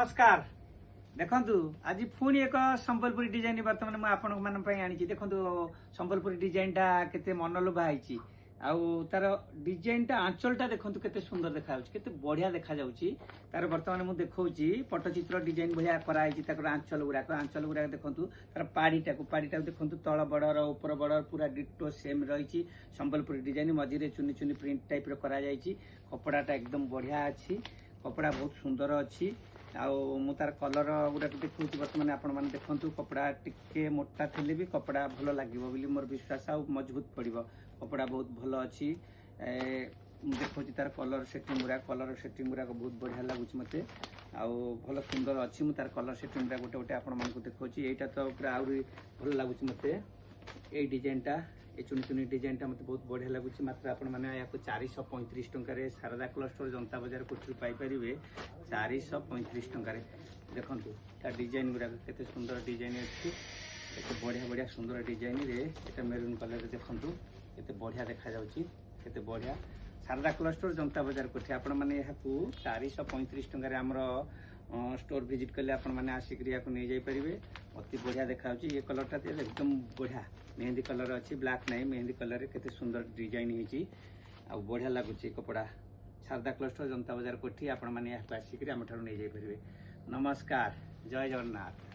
नमस्कार देखु आज पुणी एक संबलपुरी डिजाइन बर्तमान मुझे आनी देखो संबलपुरी डिजाइन टा केते मनलोभा है तार डिजाइन टा आंचलटा देखो केते सुंदर देखा केते बढ़िया देखा जाउची तार बर्तमान मुझे देखौची पट्टचित्र डिजाइन भया कराई आंचल गुड़ाक देखो तार पाड़ीटा देखो तल बड़र ऊपर बड़र पूरा डिटो सेम रही संबलपुरी डिजाइन मझे चुनी चुनी प्रिंट टाइप रहा कपड़ाटा एकदम बढ़िया अच्छी कपड़ा बहुत सुंदर अच्छी तार कलर गुड़ाक देखा बर्तमान आपण मैंने देखु कपड़ा टिके मोटा थे भी कपड़ा भल लगे मोर विश्वास आ मजबूत पड़ो कपड़ा बहुत भल अच्छी देखो तार कलर सेटिंग गुड़ाक बहुत बढ़िया लगुच मत भल सुंदर अच्छी तार कलर सेटिंग गुड़ा गोटे गोटे आपण मानक देखा यहाँ तो पूरा आहरी भल लगुच मत ये डिजाइनटा ये चुनी चुनी डिजाइनटा मत बहुत बढ़िया लगुच मात्र आपण मैंने या 435 टकर शारदा क्लस्टर जनता बजार कोठी पाइपर 435 टकर देखु डिजाइन गुड़ाक केते सुंदर डिजाइन अच्छी बढ़िया बढ़िया सुंदर डिजाइन रे मेरून कलर देखु केते बढ़िया देखा जाउची केते बढ़िया शारदा क्लस्टर जनता बजार कोठी आपण माने या 435 टकर आमर स्टोर विजिट कले आपण मैंने आसिक नहीं जापरेंगे अति बढ़िया देखा ये कलरटा एकदम बढ़िया मेहंदी कलर अच्छी ब्लैक नहीं मेहंदी कलर केते सुंदर डिजाइन होती बढ़िया लगुच कपड़ा शारदा क्लस्टर जनता बजार कोठी आपण मैंने आसिक नहीं जापरेंगे नमस्कार जय जगन्नाथ।